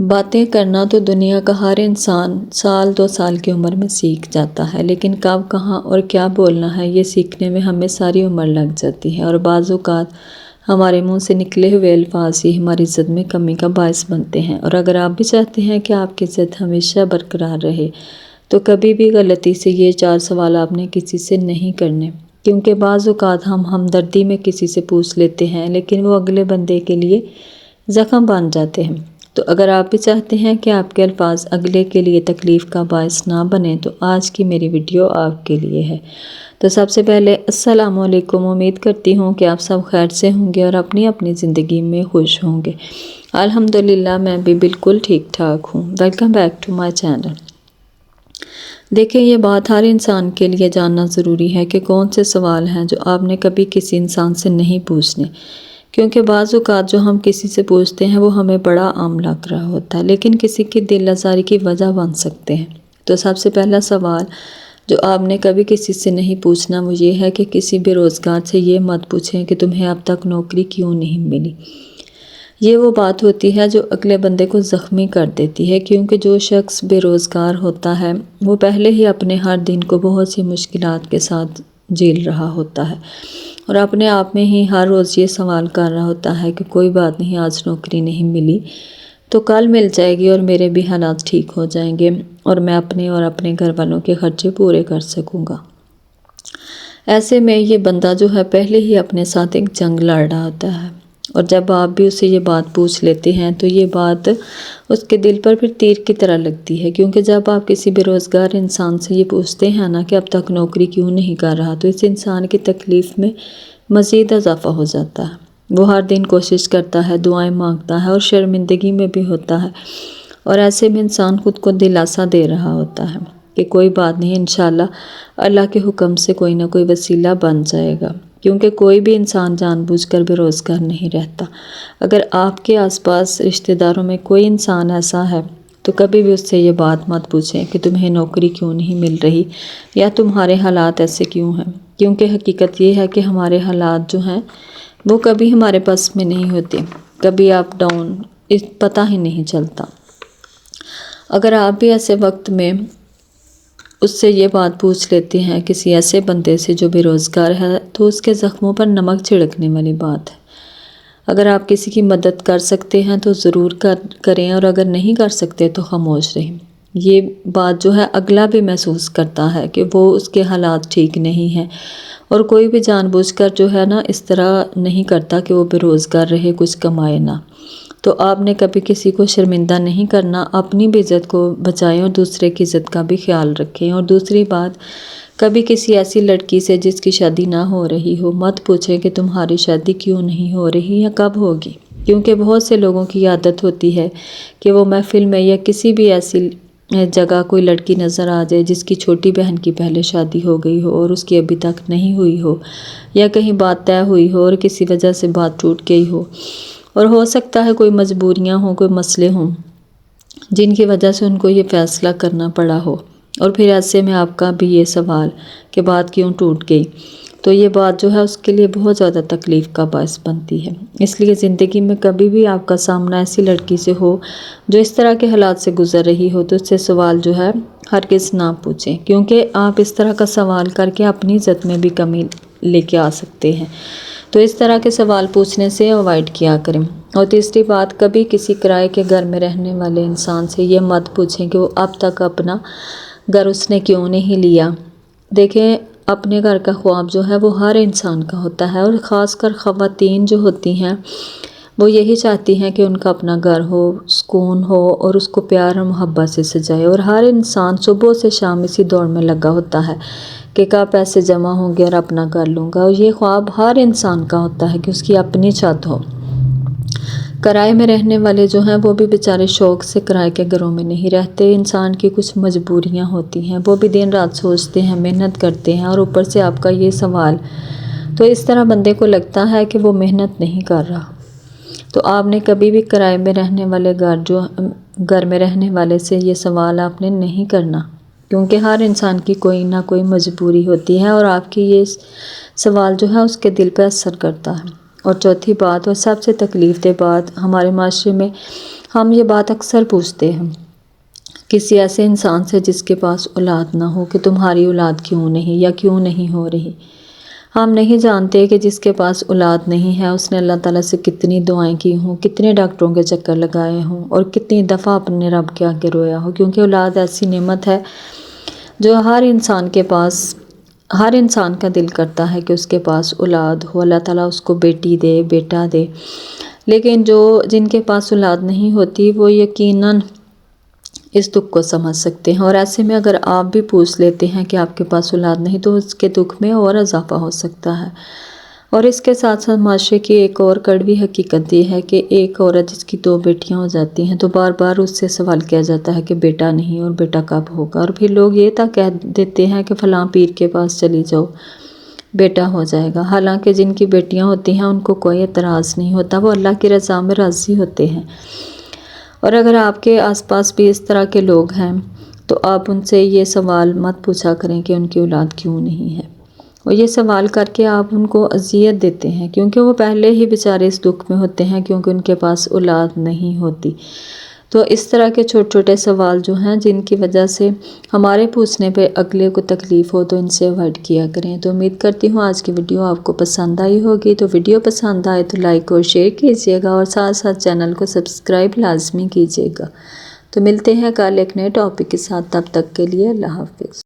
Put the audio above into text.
باتیں کرنا تو دنیا کا ہر انسان سال 2 سال کی عمر میں سیکھ جاتا ہے، لیکن کب کہاں اور کیا بولنا ہے یہ سیکھنے میں ہمیں ساری عمر لگ جاتی ہے، اور بعض اوقات ہمارے منہ سے نکلے ہوئے الفاظ ہی ہماری عزت میں کمی کا باعث بنتے ہیں۔ اور اگر آپ بھی چاہتے ہیں کہ آپ کی عزت ہمیشہ برقرار رہے تو کبھی بھی غلطی سے یہ 4 سوال آپ نے کسی سے نہیں کرنے، کیونکہ بعض اوقات ہم ہمدردی میں کسی سے پوچھ لیتے ہیں لیکن وہ اگلے بندے کے لیے زخم بن جاتے ہیں۔ تو اگر آپ بھی چاہتے ہیں کہ آپ کے الفاظ اگلے کے لیے تکلیف کا باعث نہ بنیں تو آج کی میری ویڈیو آپ کے لیے ہے۔ تو سب سے پہلے السلام علیکم، امید کرتی ہوں کہ آپ سب خیر سے ہوں گے اور اپنی اپنی زندگی میں خوش ہوں گے۔ الحمدللہ میں بھی بالکل ٹھیک ٹھاک ہوں۔ Welcome back to my channel. دیکھیں، یہ بات ہر انسان کے لیے جاننا ضروری ہے کہ کون سے سوال ہیں جو آپ نے کبھی کسی انسان سے نہیں پوچھنے، کیونکہ بعض اوقات جو ہم کسی سے پوچھتے ہیں وہ ہمیں بڑا عام لگ رہا ہوتا ہے لیکن کسی کی دل آزاری کی وجہ بن سکتے ہیں۔ تو سب سے پہلا سوال جو آپ نے کبھی کسی سے نہیں پوچھنا وہ یہ ہے کہ کسی بے روزگار سے یہ مت پوچھیں کہ تمہیں اب تک نوکری کیوں نہیں ملی۔ یہ وہ بات ہوتی ہے جو اگلے بندے کو زخمی کر دیتی ہے، کیونکہ جو شخص بے روزگار ہوتا ہے وہ پہلے ہی اپنے ہر دن کو بہت سی مشکلات کے ساتھ جھیل رہا ہوتا ہے اور اپنے آپ میں ہی ہر روز یہ سوال کر رہا ہوتا ہے کہ کوئی بات نہیں، آج نوکری نہیں ملی تو کل مل جائے گی اور میرے بھی حالات ٹھیک ہو جائیں گے اور میں اپنے اور اپنے گھر والوں کے خرچے پورے کر سکوں گا۔ ایسے میں یہ بندہ جو ہے پہلے ہی اپنے ساتھ ایک جنگ لڑ رہا ہوتا ہے، اور جب آپ بھی اسے یہ بات پوچھ لیتے ہیں تو یہ بات اس کے دل پر پھر تیر کی طرح لگتی ہے، کیونکہ جب آپ کسی بے روزگار انسان سے یہ پوچھتے ہیں نا کہ اب تک نوکری کیوں نہیں کر رہا، تو اس انسان کی تکلیف میں مزید اضافہ ہو جاتا ہے۔ وہ ہر دن کوشش کرتا ہے، دعائیں مانگتا ہے اور شرمندگی میں بھی ہوتا ہے، اور ایسے میں انسان خود کو دلاسا دے رہا ہوتا ہے کہ کوئی بات نہیں، انشاءاللہ اللہ کے حکم سے کوئی نہ کوئی وسیلہ بن جائے گا، کیونکہ کوئی بھی انسان جان بوجھ کر بے روزگار نہیں رہتا۔ اگر آپ کے آس پاس رشتہ داروں میں کوئی انسان ایسا ہے تو کبھی بھی اس سے یہ بات مت پوچھیں کہ تمہیں نوکری کیوں نہیں مل رہی یا تمہارے حالات ایسے کیوں ہیں، کیونکہ حقیقت یہ ہے کہ ہمارے حالات جو ہیں وہ کبھی ہمارے پاس میں نہیں ہوتے، کبھی اپ ڈاؤن پتہ ہی نہیں چلتا۔ اگر آپ بھی ایسے وقت میں اس سے یہ بات پوچھ لیتے ہیں کسی ایسے بندے سے جو بے روزگار ہے تو اس کے زخموں پر نمک چھڑکنے والی بات ہے۔ اگر آپ کسی کی مدد کر سکتے ہیں تو ضرور کریں، اور اگر نہیں کر سکتے تو خاموش رہیں۔ یہ بات جو ہے اگلا بھی محسوس کرتا ہے کہ وہ اس کے حالات ٹھیک نہیں ہیں، اور کوئی بھی جان بوجھ کر جو ہے نا اس طرح نہیں کرتا کہ وہ بے روزگار رہے، کچھ کمائے نہ۔ تو آپ نے کبھی کسی کو شرمندہ نہیں کرنا، اپنی بھی عزت کو بچائیں اور دوسرے کی عزت کا بھی خیال رکھیں۔ اور دوسری بات، کبھی کسی ایسی لڑکی سے جس کی شادی نہ ہو رہی ہو مت پوچھیں کہ تمہاری شادی کیوں نہیں ہو رہی یا کب ہوگی، کیونکہ بہت سے لوگوں کی عادت ہوتی ہے کہ وہ محفل میں یا کسی بھی ایسی جگہ کوئی لڑکی نظر آ جائے جس کی چھوٹی بہن کی پہلے شادی ہو گئی ہو اور اس کی ابھی تک نہیں ہوئی ہو، یا کہیں بات طے ہوئی ہو اور کسی وجہ سے بات ٹوٹ گئی ہو، اور ہو سکتا ہے کوئی مجبوریاں ہوں، کوئی مسئلے ہوں جن کی وجہ سے ان کو یہ فیصلہ کرنا پڑا ہو، اور پھر ایسے میں آپ کا بھی یہ سوال کہ بات کیوں ٹوٹ گئی، تو یہ بات جو ہے اس کے لیے بہت زیادہ تکلیف کا باعث بنتی ہے۔ اس لیے زندگی میں کبھی بھی آپ کا سامنا ایسی لڑکی سے ہو جو اس طرح کے حالات سے گزر رہی ہو تو اس سے سوال جو ہے ہرگز نہ پوچھیں، کیونکہ آپ اس طرح کا سوال کر کے اپنی عزت میں بھی کمی لے کے آ سکتے ہیں۔ تو اس طرح کے سوال پوچھنے سے اوائڈ کیا کریں۔ اور تیسری بات، کبھی کسی کرائے کے گھر میں رہنے والے انسان سے یہ مت پوچھیں کہ وہ اب تک اپنا گھر اس نے کیوں نہیں لیا۔ دیکھیں، اپنے گھر کا خواب جو ہے وہ ہر انسان کا ہوتا ہے، اور خاص کر خواتین جو ہوتی ہیں وہ یہی چاہتی ہیں کہ ان کا اپنا گھر ہو، سکون ہو اور اس کو پیار اور محبت سے سجائے، اور ہر انسان صبح سے شام اسی دوڑ میں لگا ہوتا ہے کہ کب پیسے جمع ہوں گے اور اپنا گھر لوں گا، اور یہ خواب ہر انسان کا ہوتا ہے کہ اس کی اپنی چھت ہو۔ کرائے میں رہنے والے جو ہیں وہ بھی بیچارے شوق سے کرائے کے گھروں میں نہیں رہتے، انسان کی کچھ مجبوریاں ہوتی ہیں، وہ بھی دن رات سوچتے ہیں، محنت کرتے ہیں، اور اوپر سے آپ کا یہ سوال، تو اس طرح بندے کو لگتا ہے کہ وہ محنت نہیں کر رہا۔ تو آپ نے کبھی بھی کرائے میں رہنے والے گھر میں رہنے والے سے یہ سوال آپ نے نہیں کرنا، کیونکہ ہر انسان کی کوئی نہ کوئی مجبوری ہوتی ہے، اور آپ کی یہ سوال جو ہے اس کے دل پہ اثر کرتا ہے۔ اور چوتھی بات اور سب سے تکلیف دہ بات، ہمارے معاشرے میں ہم یہ بات اکثر پوچھتے ہیں کسی ایسے انسان سے جس کے پاس اولاد نہ ہو کہ تمہاری اولاد کیوں نہیں یا کیوں نہیں ہو رہی۔ ہم نہیں جانتے کہ جس کے پاس اولاد نہیں ہے اس نے اللہ تعالیٰ سے کتنی دعائیں کی ہوں، کتنے ڈاکٹروں کے چکر لگائے ہوں اور کتنی دفعہ اپنے رب کے آگے رویا ہو، کیونکہ اولاد ایسی نعمت ہے جو ہر انسان کا دل کرتا ہے کہ اس کے پاس اولاد ہو، اللہ تعالیٰ اس کو بیٹی دے، بیٹا دے۔ لیکن جن کے پاس اولاد نہیں ہوتی وہ یقیناً اس دکھ کو سمجھ سکتے ہیں، اور ایسے میں اگر آپ بھی پوچھ لیتے ہیں کہ آپ کے پاس اولاد نہیں تو اس کے دکھ میں اور اضافہ ہو سکتا ہے۔ اور اس کے ساتھ ساتھ معاشرے کی ایک اور کڑوی حقیقت یہ ہے کہ ایک عورت جس کی 2 بیٹیاں ہو جاتی ہیں تو بار بار اس سے سوال کیا جاتا ہے کہ بیٹا نہیں اور بیٹا کب ہوگا، اور پھر لوگ یہ تک کہہ دیتے ہیں کہ فلاں پیر کے پاس چلی جاؤ بیٹا ہو جائے گا، حالانکہ جن کی بیٹیاں ہوتی ہیں ان کو کوئی اعتراض نہیں ہوتا، وہ اللہ کی رضا میں راضی ہوتے ہیں۔ اور اگر آپ کے آس پاس بھی اس طرح کے لوگ ہیں تو آپ ان سے یہ سوال مت پوچھا کریں کہ ان کی اولاد کیوں نہیں ہے، اور یہ سوال کر کے آپ ان کو اذیت دیتے ہیں، کیونکہ وہ پہلے ہی بیچارے اس دکھ میں ہوتے ہیں کیونکہ ان کے پاس اولاد نہیں ہوتی۔ تو اس طرح کے چھوٹے چھوٹے سوال جو ہیں جن کی وجہ سے ہمارے پوچھنے پہ اگلے کو تکلیف ہو تو ان سے اوائڈ کیا کریں۔ تو امید کرتی ہوں آج کی ویڈیو آپ کو پسند آئی ہوگی، تو ویڈیو پسند آئے تو لائک اور شیئر کیجیے گا، اور ساتھ ساتھ چینل کو سبسکرائب لازمی کیجیے گا۔ تو ملتے ہیں کل ایک نئے ٹاپک کے ساتھ، تب تک کے لیے اللہ حافظ۔